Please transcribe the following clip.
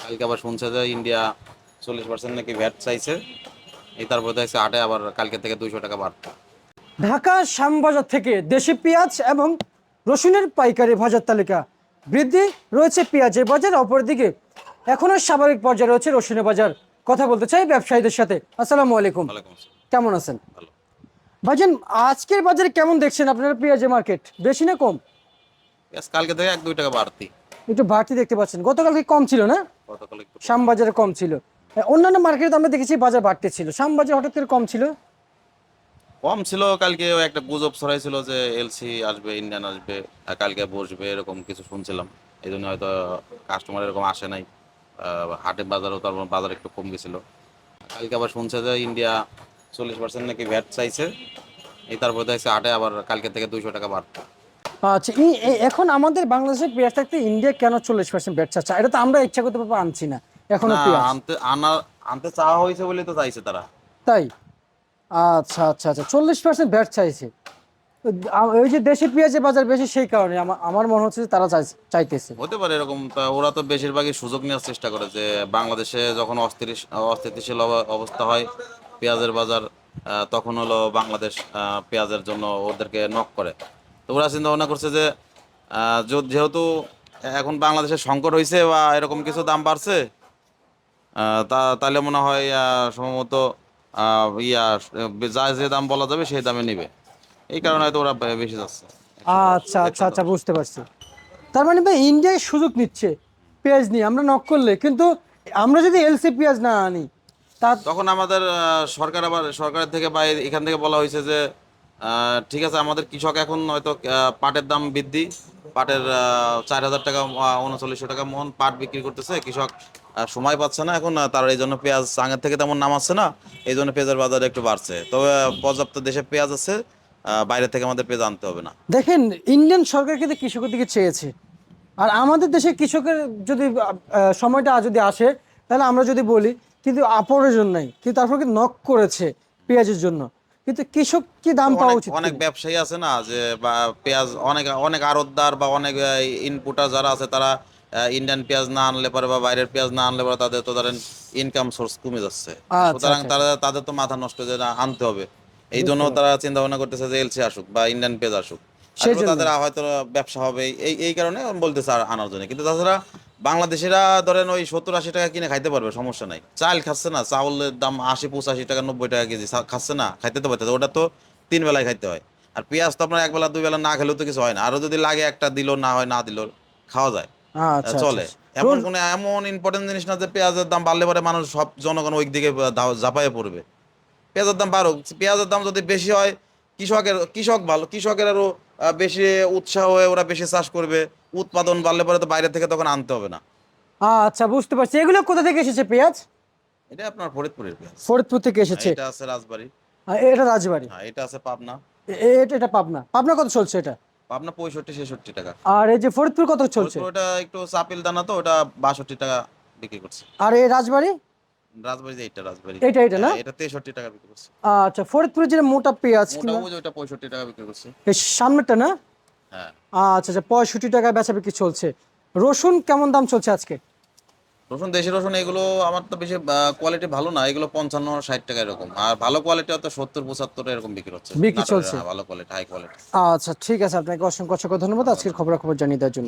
কালকে আবার শুনছে যে ইন্ডিয়া 40% নাকি ভ্যাট চাইছে। এই তারপরে দেখছে আটে আবার কালকে থেকে 200 টাকা বাড়তো। ঢাকা শ্যামবাজার থেকে দেশি পেঁয়াজ এবং রসুনের পাইকারি বাজার তালিকা বৃদ্ধি রয়েছে পেঁয়াজের বাজার, অপরদিকে এখনো স্বাভাবিক পর্যায়ে রয়েছে রসুনের বাজার। কথা বলতে চাই ব্যবসায়ীদের সাথে। আসসালামু আলাইকুম, ওয়ালাইকুম আসসালাম। কেমন আছেন ভালো। ভাইজান? আজকের বাজারে কেমন দেখছেন আপনারা পেঁয়াজের মার্কেট, বেশি না কম? পেঁয়াজ কালকে থেকে 1-2 টাকা বাড়তি। একটু বাড়তি দেখতে পাচ্ছেন, গতকালকে কম ছিল না? গতকাল একটু কম। শ্যামবাজারে কম ছিল। অন্যান্য মার্কেটে আমরা দেখেছি বাজার বাড়তে ছিল, শ্যামবাজার হঠাৎ করে কম ছিল। কম ছিল কালকে, ওই একটা গুজব ছড়াইছিল যে এলসি আসবে, ইন্ডিয়ান আসবে, কালকে বসবে, এরকম কিছু শুনছিলাম। এই জন্য হয়তো কাস্টমার এরকম আসে নাই। হাটের বাজারও তার বাজার একটু কম গেছিল। কালকে আবার শুনছে যে ইন্ডিয়া 40% নাকি ভ্যাট চাইছে। এই তারপরে দেখছে আটে আবার কালকে থেকে 200 টাকা বাড়তো। আচ্ছা, এখন আমাদের বাংলাদেশের পেঁয়াজ থাকতে ইন্ডিয়া কেন 40% ব্যাট চাচ্ছে? এটা তো আমরা ইচ্ছা করতে পারবো আনছি না এখনো না, পেঁয়াজ। আনতে চাওয়া হয়েছে বলে তো চাইছে তারা। তাই? আচ্ছা আচ্ছা আচ্ছা, 40% ব্যাট চাইছে। ওই যে দেশি পেঁয়াজের বাজার বেশি, সেই কারণে আমার মনে হচ্ছে যে তারা চাইতেছে। হতে পারে এরকম। তা ওরা তো বেশিরভাগই সুযোগ নেওয়ার চেষ্টা করে যে বাংলাদেশে যখন অস্থিতিশীল অবস্থা হয় পেঁয়াজের বাজার, তখন হলো বাংলাদেশ পেঁয়াজের জন্য ওদেরকে নক করে। তো ওরা চিন্তা ভাবনা করছে যে যেহেতু এখন বাংলাদেশের সংকট হয়েছে বা এরকম কিছু দাম বাড়ছে, তাহলে মনে হয় সম্ভবত যা যে দাম বলা যাবে সেই দামে নিবে। এই কারণে হয়তো ওরা বেশি যাচ্ছে। আচ্ছা আচ্ছা আচ্ছা, বুঝতে পারছি। তার মানে ভাই ইন্ডিয়ায় সুযোগ নিচ্ছে পেঁয়াজ নিয়ে আমরা নক করলে, কিন্তু আমরা যদি এলসি পেঁয়াজ না আনি তা। তখন আমাদের সরকারের থেকে বা এখান থেকে বলা হয়েছে যে ঠিক আছে, আমাদের কৃষক এখন হয়তো পাটের দাম বৃদ্ধি, পাটের 4,000 টাকা 3900 টাকা মন পাট বিক্রি করতেছে কৃষক, সময় পাচ্ছে না এখন, তার এই জন্য পেঁয়াজ আগের থেকে তেমন নামাচ্ছে না। এই জন্য পেঁয়াজের বাজার একটু বাড়ছে, তবে পর্যাপ্ত দেশে পেঁয়াজ আছে, বাইরে থেকে আমাদের পেঁয়াজ আনতে হবে না। দেখেন, ইন্ডিয়ান সরকার কিন্তু কৃষকের দিকে চেয়েছে। আর আমাদের দেশে কৃষকের যদি সময়টা যদি আসে, তাহলে আমরা যদি বলি কিন্তু অপ্রয়োজন নাই, কিন্তু তারপর কিন্তু নক করেছে পেঁয়াজের জন্য। কিন্তু কৃষক কি দাম পাওয়া অনেক উচিত অনেক কিনা? ব্যবসায়ী আছে না যে বা পেঁয়াজ, অনেক অনেক আড়তদার বা অনেক ইনপুটার যারা আছে, তারা ইন্ডিয়ান পেঁয়াজ না আনলে পরে বা বাইরের পেঁয়াজ না আনলে পরে তাদের তো ধরেন ইনকাম সোর্স কমে যাচ্ছে। আচ্ছা সুতরাং আচ্ছা তারা আচ্ছা, তাদের তো মাথা নষ্ট যে না, আনতে হবে। এই জন্য বুঝতে তারা পারছি। চিন্তা ভাবনা করতেছে যে এলসি আসুক বা ইন্ডিয়ান পেঁয়াজ আসুক, সেই আসলে জন্য তাদের হয়তো ব্যবসা হবে। এই কারণে বলতেছে আনার জন্য। কিন্তু তাছাড়া বাংলাদেশিরা ধরেন ওই 70-80 টাকা কিনে খাইতে পারবে, সমস্যা নাই। চাল খাচ্ছে না, চাউলের দাম 80-85 টাকা 90 টাকা কেজি খাচ্ছে না, খাইতে তো পারতেছে। ওটা তো 3 বেলায় খাইতে হয়। আর পেঁয়াজ তো আপনার 1 বেলা 2 বেলা না খেলেও তো কিছু হয় না, আরো যদি লাগে একটা দিল, না হয় না দিল, খাওয়া যায়, আচ্ছা আচ্ছা চলে। আচ্ছা। এমন ইম্পর্টেন্ট জিনিস না যে পেঁয়াজের দাম বাড়লে পরে মানুষ সব জনগণ ওই দিকে ঝাঁপায়ে পড়বে। পেঁয়াজের দাম বাড়ুক, পেঁয়াজের দাম যদি বেশি হয়, কৃষক ভালো, কৃষকের আরো বেশি উৎসাহ হয়ে ওরা বেশি চাষ করবে। উৎপাদন বাড়লে পরে তো বাইরে থেকে তখন আনতে হবে না। আচ্ছা, বুঝতে পারছি। এগুলো কোথা থেকে এসেছে পেঁয়াজ? এটা আপনার ফরিদপুরের পেঁয়াজ। ফরিদপুর থেকে এসেছে। এটা আছে রাজবাড়ী। এটা রাজবাড়ী। হ্যাঁ, এটা আছে পাবনা। এটা পাবনা। পাবনা কত চলছে এটা? পাবনা 65-66 টাকা। আর এই যে ফরিদপুর কত চলছে? ফরিদপুর ওটা একটু চাপিল দানা, তো ওটা 62 টাকা বিক্রি করছে। আর এই রাজবাড়ী? রাজবাড়ি যে এইটা রাজবাড়ি, এটা না? হ্যাঁ, এটা 63 টাকা বিক্রি করছে। আচ্ছা, ফরিদপুরের যে মোটা পেঁয়াজ মোটা কিনা, ওই যে ওটা 65 টাকা বিক্রি করছে। এই সামনেরটা না? হ্যাঁ। আচ্ছা আচ্ছা, 65 টাকা বেচা বিক্রি চলছে। রসুন কেমন দাম চলছে আজকে? রসুন, দেশি রসুন এগুলো আমার তো বেশি কোয়ালিটি ভালো না, এগুলো 55-60 টাকা এরকম। আর ভালো কোয়ালিটি হয়তো 70-75 এরকম বিক্রি হচ্ছে বিক্রি নাটোরে। চলছে। হ্যাঁ, ভালো কোয়ালিটি, হাই কোয়ালিটি। আচ্ছা ঠিক আছে, আপনাকে অসংখ্য অসংখ্য ধন্যবাদ আজকের খবরাখবর জানিয়ে দেওয়ার জন্য।